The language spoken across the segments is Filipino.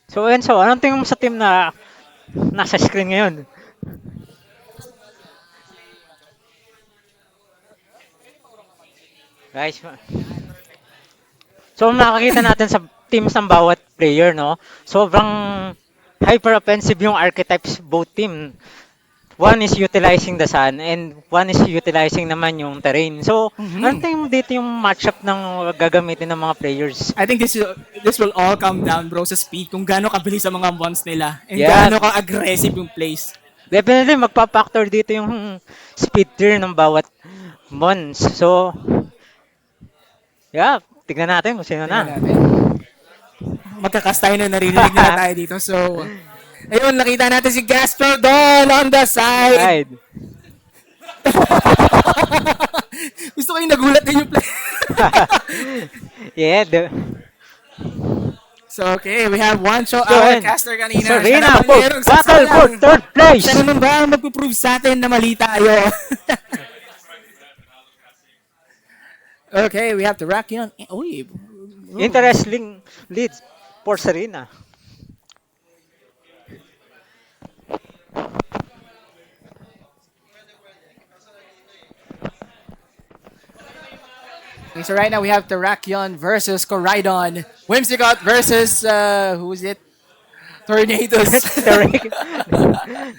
So, Enzo, anong tingin mo sa team na nasa screen ngayon? Guys, so makikita natin sa teams ng bawat player, no? Sobrang hyper-offensive yung archetypes both team. One is utilizing the sun and one is utilizing naman yung terrain. So, anong Mhm. tingin mo dito yung matchup ng gagamitin ng mga players? I think this will all come down, bro, sa speed. Kung gaano kabilis ang mga mons nila. And Yeah, gaano ka-aggressive yung plays. definitely magpa-factor dito yung speed tier ng bawat mons. So, yeah, tignan natin kung sino Tingnan na. natin. Magkakas tayo na naririnig nila tayo dito. So, ayun, nakita natin si Gastrodon on the side. Right. Gusto ko yung nagulat din yung play. Yeah, So, okay, we have one show so, our and, caster kanina. Siya Serena naman for merong battle for sasayang. third place. Siya naman ba ang magpuprove sa atin na mali tayo? Okay, we have to rack yun. Uy. Interesting leads for Serena. Okay, so right now we have Terrakion versus Coridon. Whimsicott versus, who is it? Tornadoes.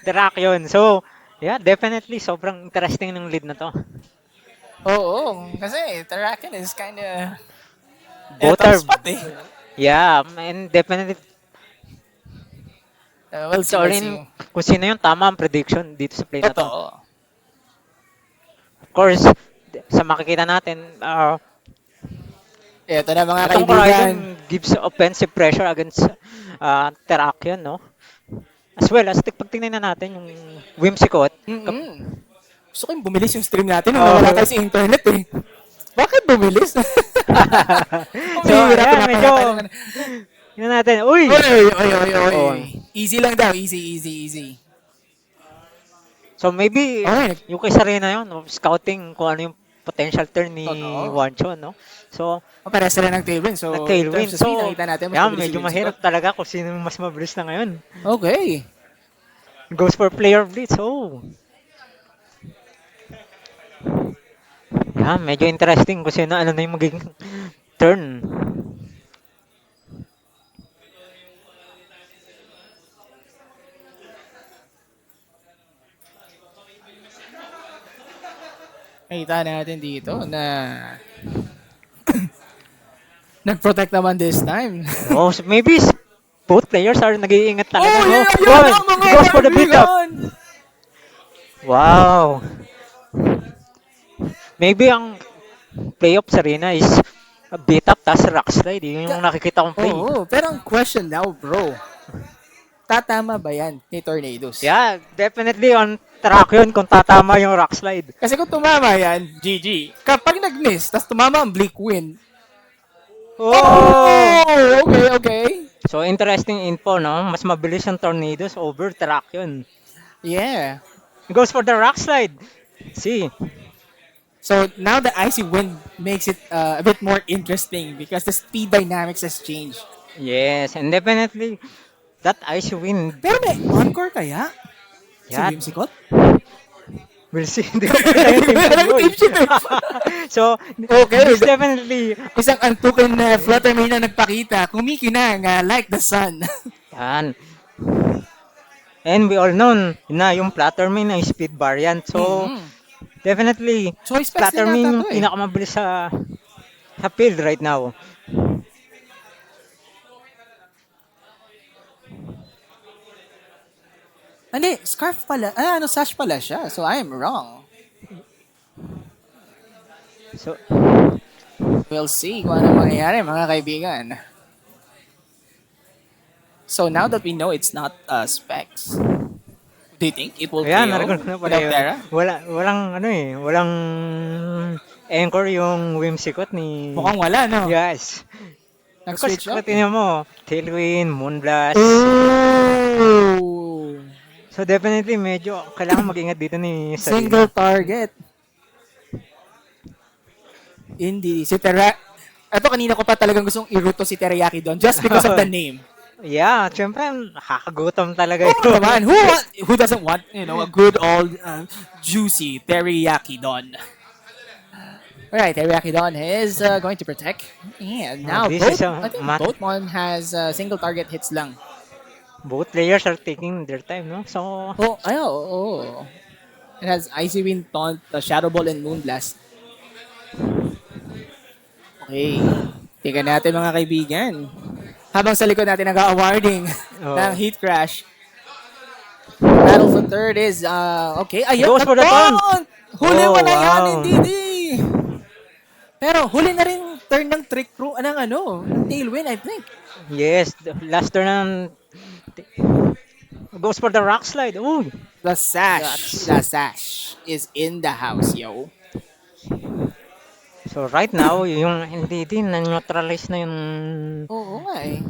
Direct yun. So, yeah, definitely sobrang interesting ng lead na to. Oo, kasi Terrakion is kinda Both top are, spot eh. yeah, and definitely, We'll it's see, all we'll see. in kung sino yung tama ang prediction dito sa play na to. Totoo. Of course, sa makikita natin, Ito na mga itong kaibigan. Coridon gives offensive pressure against Terrakion, no? As well as, pagtingnan na natin yung Whimsicott. Mm-mm. Gusto ko yung bumilis yung stream natin nung Oh. nawala tayo sa internet eh. Bakit bumilis? So, ayan, medyo, yun natin. Uy! Oy. Oh. Easy lang daw. Easy. So, maybe, Okay. yung kay Sarena yun, no? Scouting kung ano yung potential turn ni Totoo. Wancho, no? So, Pares sila ng tailwind. So, nag-tailwind. in terms of speed, So, nakita natin mas yeah, mabilis medyo si mahirap Whimsicott. talaga kung sino yung mas mabilis na ngayon. Okay. Goes for player blitz. Oh. Yeah, medyo interesting kung sino ano na yung magiging turn. Nakita natin dito na nag-protect naman this time. Oh, so maybe both players are nag-iingat talaga, Oh, no? yeah, Wow, yeah, mga goes for the beat up. kaibigan! Wow. Maybe ang playoff sa arena is a beat up tas rock slide. Yun yung nakikita kong play. Oo, pero ang question now, bro. Tatama ba yan ni Tornadoes? Yeah, definitely on track yun kung tatama yung rock slide. Kasi kung tumama yan, GG. Kapag nag-miss, tas tumama ang Bleak Win. Oh! Okay. So, interesting info, no? Mas mabilis yung tornadoes over track yun. Yeah. Goes for the rock slide. See? So now the icy wind makes it a bit more interesting because the speed dynamics has changed. Yes, and definitely, that icy wind, Pero may encore kaya? Si yeah, Whimsicott? we'll see. Hindi ko kita yung team sheet, boy. Team sheet, eh. So, Okay. this definitely, Isang antukin na Fluttermane na nagpakita, kumikinang like the sun. yan. And we all know na yung Plattermine ay speed variant. So, Mhm. definitely, Choice specs din Plattermine yata yung to eh. pinakamabilis sa field right now. Hindi, scarf pala. Sash pala siya. So I am wrong. So, We'll see kung ano mangyayari mga kaibigan. So now that we know it's not specs, do you think it will ayan, KO narinig ko na pala without yun. Terra? Walang anchor yung Whimsicott ni... Mukhang wala, no? Yes. Because Nag-switch kung up. tingnan mo, Tailwind, Moonblast. Oh! So definitely medyo kailangan mag-ingat dito ni Sarina. Single target. Hindi. Si Terra... Ito kanina ko pa talagang gustong iruto si Teriyaki doon just because of the name. Yeah, syempre nakakagutom talaga Oh, yun. naman. Who doesn't want, a good old juicy teriyaki don? All right, teriyaki don is going to protect. And now This is I a think matter. both mon has single target hits lang. Both players are taking their time, no? So, Oh, ayo, oh. It has Icy Wind, Taunt, Shadow Ball, and Moonblast. Okay. Tingnan natin mga kaibigan. Habang sa likod natin nag-awarding ng oh, Heat Crash. Battle for third is, okay, ayun, goes for the taunt. nag-taunt! Huli mo Oh, na yan, wow. hindi. Pero huli na rin turn ng Trick Room, ng Tailwind, I think. Yes, the last turn goes for the rock slide. Ooh, that's The sash is in the house, yo. so right now yung NDD na neutralize na yung Oo nga eh.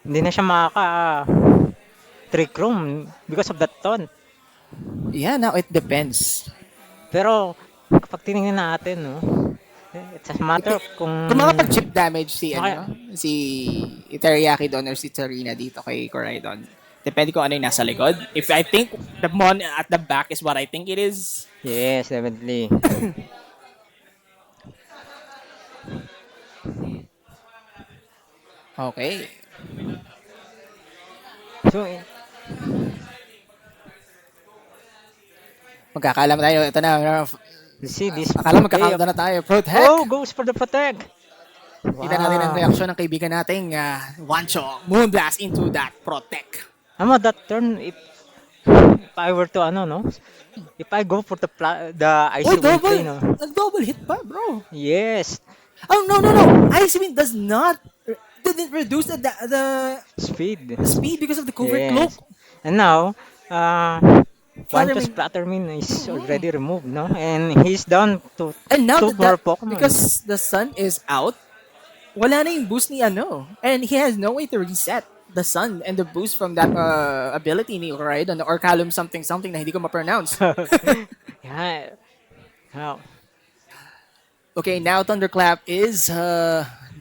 hindi na siya makaka trick room because of that taunt. Yeah, now it depends. Pero kapag tinignan natin, no, it's a matter of kung Kung makapag-chip damage maka- si Teriyaki Don or si Tarina dito kay Coraidon. Depende kung ano yung nasa likod. If I think the mon at the back is what I think it is. yes, definitely. Okay. So, Magkakaalam tayo. Ito na. you see this Akala play magkakaunta of- na tayo. Protect. Oh, goes for the protect. Kita natin ang reaksyon ng kaibigan nating Wancho. Moonblast into that Protect. That turn, if I were to, no? If I go for the Oh, icy wind play, no? Nag-double hit pa, bro. Yes, Oh, no. Ice Wind didn't reduce the speed. speed because of the cover cloak. Yes. And now, Wancho's Flattermin. Plattermin is already removed, no? And he's down to And now two more Pokemon. because the sun is out, wala na yung boost ni and he has no way to reset the sun and the boost from that ability ni Coraidon or Calum something na hindi ko ma-pronounce. Yeah. Now, Okay, now Thunderclap is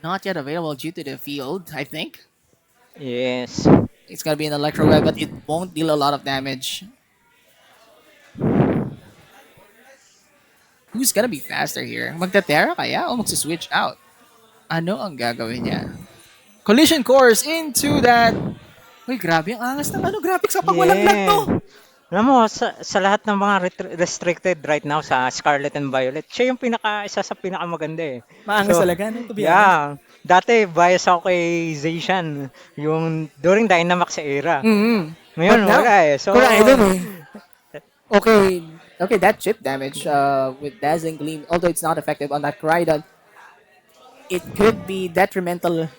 not yet available due to the field, I think. yes. It's gonna be an Electro Web, but it won't deal a lot of damage. Who's gonna be faster here? Magta-Terra kaya o magsa-switch out? Ano ang gagawin niya? Collision course into that. Uy, grabe ang angas ng graphics kapag walang lag to. Alam mo, sa lahat ng mga restricted right now sa Scarlet and Violet, siya yung isa sa pinakamaganda eh. Maangas So, talaga, no? To be honest. yeah. Dati, bias ako kay Zayshan. Yung during Dynamax era. Mm-hmm. Ngayon, But now, wala eh. So, Coraidon eh. Okay, that chip damage with Dazzling Gleam, although it's not effective on that Coraidon, it could be detrimental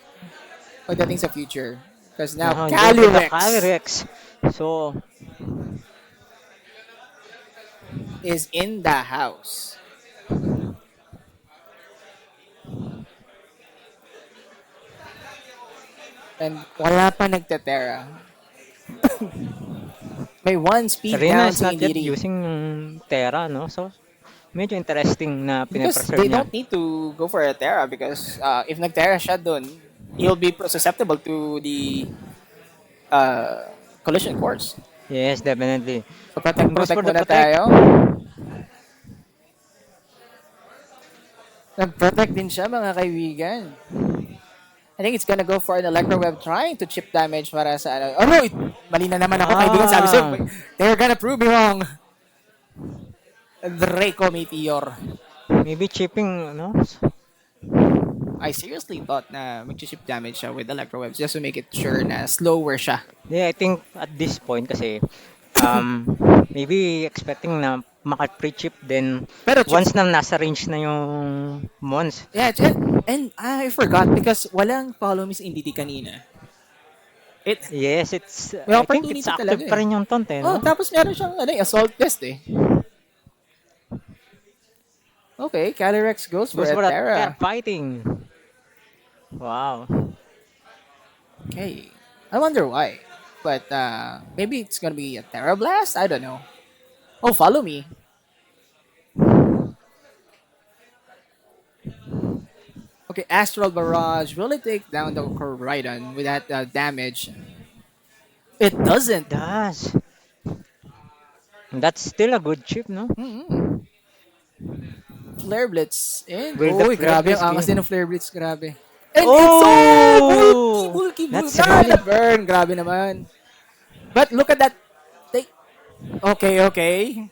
pagdating sa future. Because now, Calyrex Calyrex. So, is in the house. And wala pa nagtetera. May one speed Serena down is si not yet Indiri. using yung Terra, no? So, medyo interesting na Because pinapreserve they niya. don't need to go for a Terra because if nag-Terra siya dun, he'll be susceptible to the collision course. Yes, definitely. So protect Goes for the muna protect. tayo. Nag-protect din siya mga kaibigan. I think it's gonna go for an Electro Web trying to chip damage para sa Oh no! Mali na naman ako kaibigan. Sabi sa'yo, they're gonna prove me wrong. Draco Meteor. Maybe chipping, no? I seriously thought na mag-chip damage siya with Electro Webs just to make it sure na slower siya. Yeah, I think at this point kasi, maybe expecting na maka-pre-chip then Pero chip- once na nasa range na yung Mons. Yeah, and I forgot because walang follow me sa NDT kanina. Yes, it's, May I think opportunity it's active talaga pa eh. rin yung taunt eh, Oh, no? tapos meron siyang assault test eh. Okay, Calyrex goes for Goes a for that Terra. fighting. Wow. Okay. I wonder why. But maybe it's gonna be a Terra Blast? I don't know. Oh, follow me. Okay, Astral Barrage. Will it take down the Koraidon with that damage? It doesn't. Does. That's still a good chip, no? Mm-mm. Flare Blitz. And, Will the uy, flare grabe. blitz Ang be? angas din ng Flare Blitz. Grabe. And it's so Oh! bulky. That's Ah, really... na-burn. Grabe naman. But look at that. They, okay.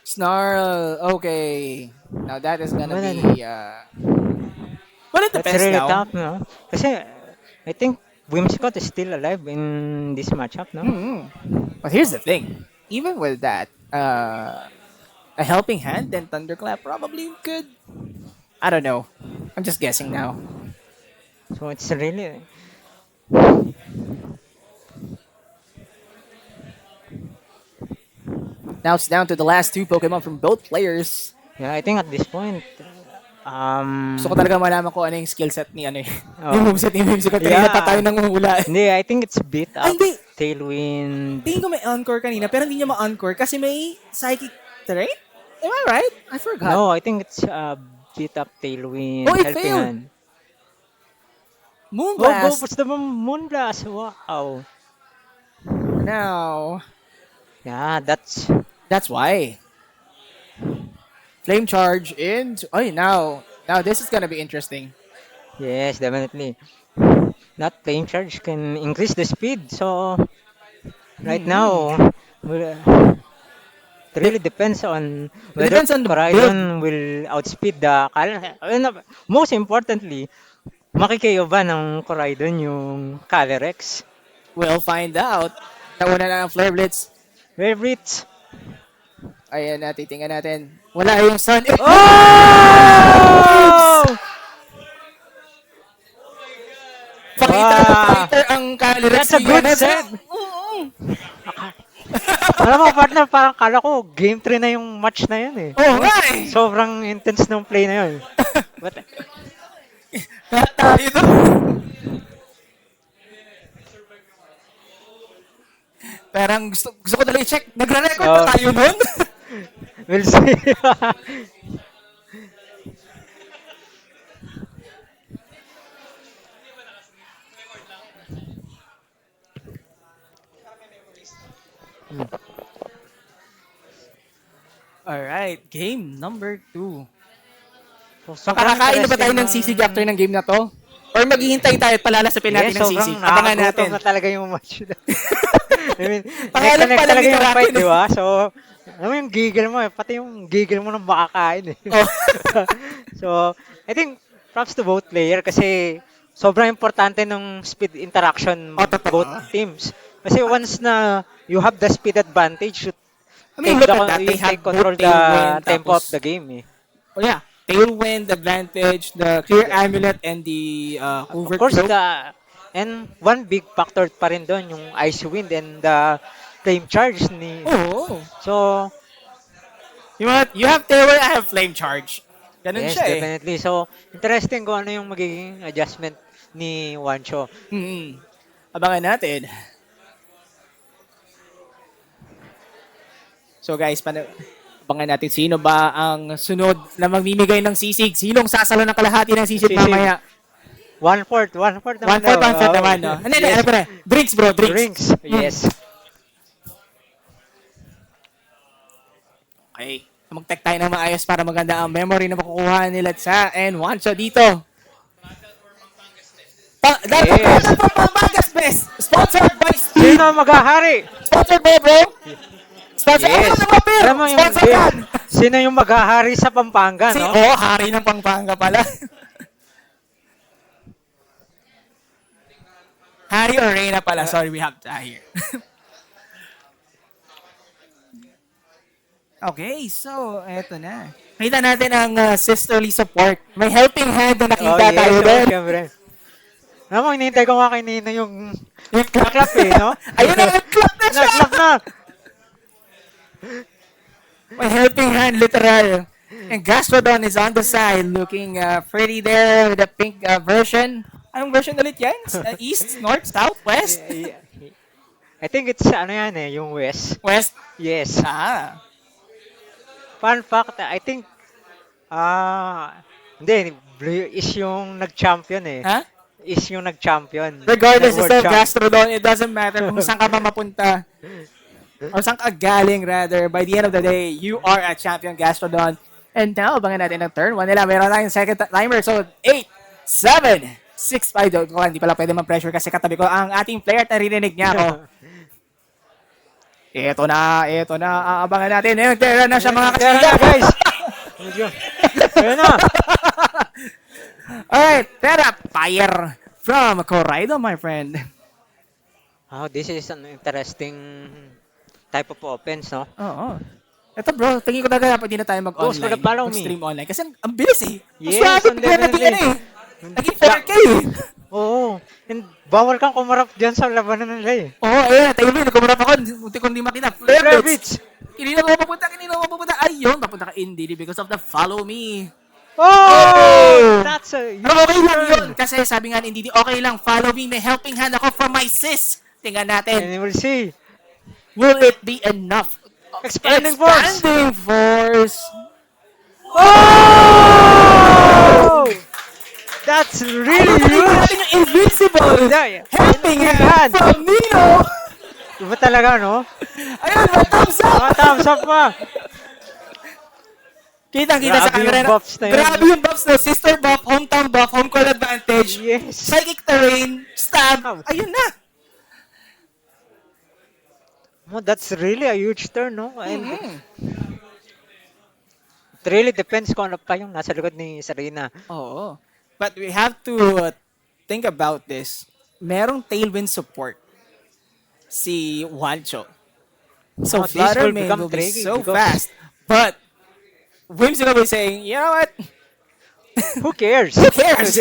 Snarl. Okay. Now that is gonna Well, be, well, it that's depends really now. tough, no? Kasi I think Whimsicott is still alive in this matchup, no? Mm-mm. But here's the thing. Even with that, a helping hand, then Thunderclap probably could. I don't know. I'm just guessing now. So it's really... Now it's down to the last two Pokemon from both players. Yeah, I think at this point, Gusto ko talaga malaman kung ano yung skill set ni ano eh. Yung oh, moveset ni Whimsicott. Kanina pa tayo yeah. nanguhula. Hindi, I think it's beat Ay, up, hindi. Tailwind. Tingin ko may encore kanina, pero hindi niya ma-encore kasi may psychic trait? Am I right? I forgot. No, I think it's beat up Tailwind, Oh, it helping failed. hand. Go, Moonblast. what's the Moonblast? Wow. Now, Yeah, that's why. Flame charge into. Oh, now this is gonna be interesting. yes, definitely. That flame charge can increase the speed. So right now, well, it really depends on It whether depends on the build. Coraidon will outspeed the most importantly, makikayo ba ng Coraidon yung Calyrex? We'll find out. Nauna na ang Flare Blitz. Favorites? Ayan na, titingnan natin. Wala yung Sun. Oh! Fighter na Wow! fighter ang Calyrex. That's a good set! Alam mo, partner, parang kala ko game 3 na yung match na yun eh. Oo nga eh. Sobrang intense ng play na yun. But, Lahat tayo doon. Parang gusto ko talaga i-check. Nagre-record Oh. pa tayo nun? we'll see. Alright, game number 2. So, Makakakain na ba tayo ng sisig after ng game na to? Or maghihintay tayo at palalasapin natin Yes, ng sobrang sisig? Abangan natin. nakakagutom na talaga yung match na. I mean, Pangalan connect pa lang talaga dito yung natin, fight, eh. di ba? So, alam mo yung giggle mo eh, pati yung giggle mo nang makakain eh. Oh. So, I think props to both player kasi sobrang importante ng speed interaction Oh, totoo. both teams. Kasi once na you have the speed advantage, you I mean, take, look at that. you They have take control both the tailwind, tempo of tapos, the game eh. oh yeah, tailwind advantage, the clear amulet, and the Of covert course, cloak. and one big factor pa rin doon, yung ice wind and the flame charge ni. Oh. So, You have tailwind, I have flame charge. Ganun yes, siya eh. definitely. So, interesting kung ano yung magiging adjustment ni Wancho. Hmm. Abangan natin. So guys, abangan natin sino ba ang sunod na magmimigay ng sisig. Sinong sasalo ng kalahati ng sisig Sisig. mamaya? 1/4 naman One-fourth daw. naman, no? Ano, Yes. ano ko na? Drinks, bro, drinks. Drinks. Yes. Okay. Mag-tech tayo ng maayos para maganda ang memory na makukuha nila sa and Wancho dito. Yes. Dapat Pampangas Best! Sponsored by Steve! Sino ang maghahari? Sponsored mo, bro! Sponsor Yes. ano ba, Alam mo yung, Sponsor yan! sino yung maghahari sa Pampanga, no? Hari ng Pampanga pala. Hari or Reyna pala. Sorry, we have to here. Okay, so eto na. Kita natin ang sisterly support. May helping hand na nakita tayo doon. Siyempre. Alam mo, hinihintay ko nga kay Nina yung Yung clap eh, no? Ayun na, nag-clap na siya! Clap na! May helping hand, literal. And Gastrodon is on the side, looking pretty there with the pink version. Anong version ulit yan? East, North, South, West? I think it's ano yan eh, yung West. West. Yes. Ah. Fun fact, I think, hindi, Blue is yung nag-champion eh. Ha? Is yung nag-champion. Regardless, it's Nag-world still champ. Gastrodon. It doesn't matter kung saan ka pa mapunta or saan ka galing rather. By the end of the day, you are a champion Gastrodon. And now, abangan natin ang turn 1 nila. Meron tayong second timer. So, 8, 7, 6, 5. Hindi pala pwede mag-pressure kasi katabi ko ang ating player at narinig niya ako. Ito na. Aabangan natin. Tera na siya mga Kaya na kasiga. guys! Medyo. Ayun na! Alright, Tera, fire from Corrado, my friend. Oh, this is an interesting type of offense, no? Oo. Ito bro, tingin ko talaga dapat di na tayo Goes for the mag-online. follow me. Mag-stream online. Kasi ang bilis eh. Mas Yes, rapid and pa natin definitely. yan eh. Naging 4K eh. Oo. And bawal kang kumarap dyan sa labanan nila eh. Oo, tayo mo, nagkumarap ako. Munti kong di makita. Flare Flare bits. bits. Kanina mo mapupunta. Ayun, papunta ka Indeed because of the follow me. Oh! That's a Pero okay lang turn. yun. Kasi sabi nga ni Indeed, okay lang. Follow me. May helping hand ako from my sis. Tingnan natin. And we'll see. Will it be enough? Expanding force. Expanding force. Oh! That's really Tingnan huge. natin yung invincible. Yeah. Helping hand Hand. from Nino. Iba talaga, no? Ayun, may thumbs up. Mga thumbs up pa. Kitang-kita sa Grabe yung camera. buffs na yun. Grabe yung buffs na. Sister buff, hometown buff, home court advantage, Yes. psychic terrain, stab. Ayun na. Oh, that's really a huge turn, no? And Mhm. it really depends kung ano pa yung nasa likod ni Serena. Oo. But we have to think about this. Merong tailwind support si Juancho. So Oh, this will Flutterman become will be tricky so because- fast. But Whimsical will be saying, you know what? Who cares? Who cares?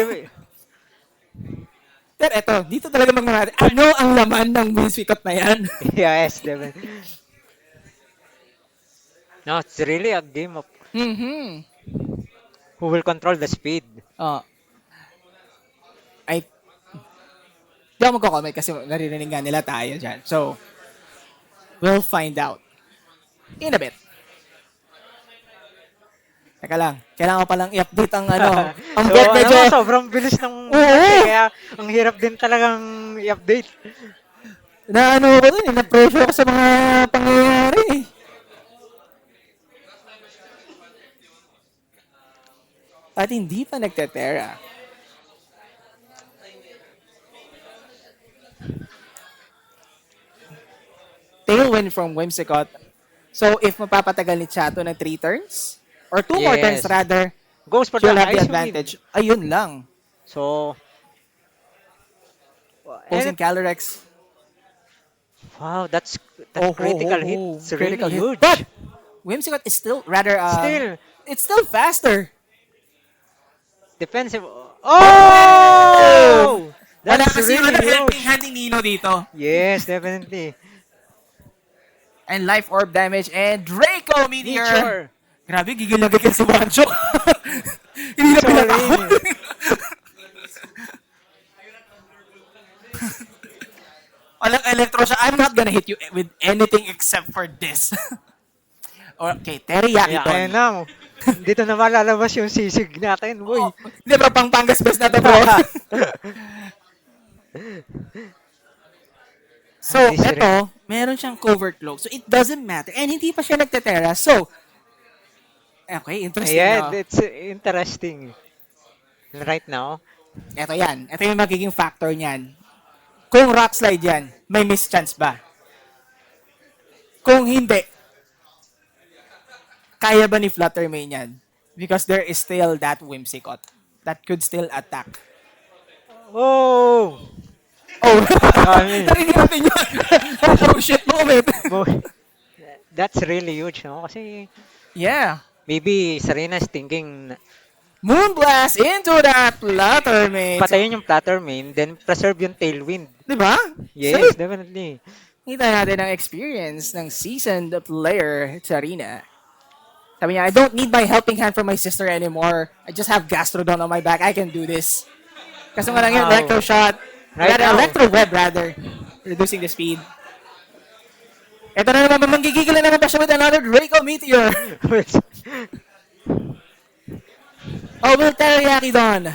Pero eto, dito talaga magmamahal. Ano ang laman ng Whimsicott na yan? Yes, definitely. No, it's really a game of Mhm. who will control the speed. Di ako magko-comment kasi naririnig nga nila tayo dyan. So, we'll find out in a bit. Teka lang, kailangan ko palang i-update ang ang So, bot medyo, sobrang bilis ng Oo. kaya ang hirap din talagang i-update. na ano ko dun, na-pressure ko sa mga pangyayari. At hindi pa nagtetera. Tailwind from Whimsicott. So, if mapapatagal ni Chato ng 3 turns, or 2 more Yes. turns rather, Goes for she'll the have the ice advantage. Ayun lang. So, Posing and, Calyrex. wow, that's critical hit. It's really Critical hit. huge. But, Whimsicott is still, rather, Still, it's still faster. defensive. Oh! Wala That's kasi really helping huge. hand ni Nino dito. Yes, definitely. And Life Orb damage and Draco Meteor. Meteor. Grabe, gigil na gigil si Wancho. Hindi na Sorry. pinatawag. Walang electro siya. I'm not gonna hit you with anything except for this. Okay, Teriyaki Kaya kaya Ton. na. Dito na malalabas yung sisig natin. Uy. Oh, hindi ba pang Pangas best na to, bro? So, This rin. eto, meron siyang covert cloak. So, it doesn't matter. And hindi pa siya nagtetera. So, okay, interesting. Yeah, no? it's interesting. Right now. Eto yan. Eto yung magiging factor niyan. Kung rock slide yan, may miss chance ba? Kung hindi, kaya ba ni Fluttermane yan? Because there is still that Whimsicott that could still attack. Oh! Oh, Ay. narinig natin yun. Oh shit moment. That's really huge, no? Kasi Yeah. maybe Serena's thinking Moonblast into that Fluttermane. patayin yung Plattermane, then preserve yung Tailwind. Diba? Yes, Safe. definitely. Kita natin ang experience ng seasoned player sa arena. Sabi niya, I don't need my helping hand from my sister anymore. I just have Gastrodon on my back. I can do this. Kasi nga lang yung Wow. Electro Shot. Right now. Electro Web rather. Reducing the speed. Ito na naman, manggigigil na naman pa siya with another Draco Meteor. Oh, will Teriyaki Don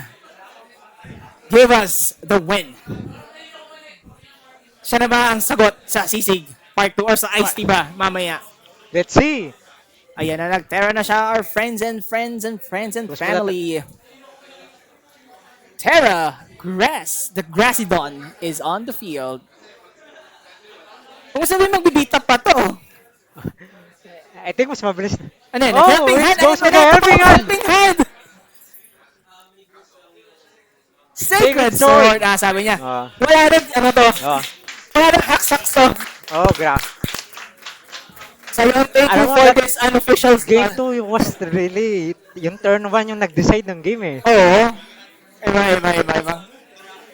give us the win? Siya na ba ang sagot sa Sisig Part 2 or sa Ice Tea ba mamaya? Let's see. Ayan na, nag-Terra na siya. Our friends and friends and friends and Gusto ko family. Terra, Grass, the Grassy Don is on the field. Kung sabi magbibit up pa to. I think mas mabilis. Ano yun? Oh, Helping it hand. goes Ayun, to the helping hand. Helping hand. Sacred Sacred sword. Sword. Ah, sabi niya. Ah. Wala rin, ano to? Oh, Wala rin haksakso. oh gra. So yun, thank you Alam mo, for that this unofficial Game 2 was really, yung turn 1 yung nag-decide ng game eh. Oo. Iba.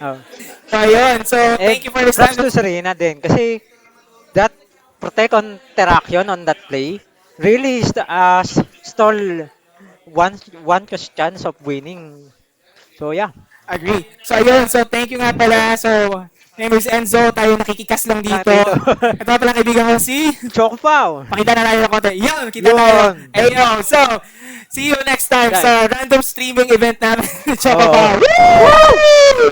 Oh. So yun, so thank you for this Props time. to Serena din kasi that protect on Terrakion on that play really stall one chance of winning. So yeah. Agree. So ayun, so thank you nga pala. So, name is Enzo, tayo nakikikas lang dito. Dito. Ito pala kaibigan ko si... Chocopow. Pakita na tayo ng konti. Yun, kita Yun. tayo. Ayun, so, see you next time Guys. sa random streaming event namin. Choco Oo. Woo!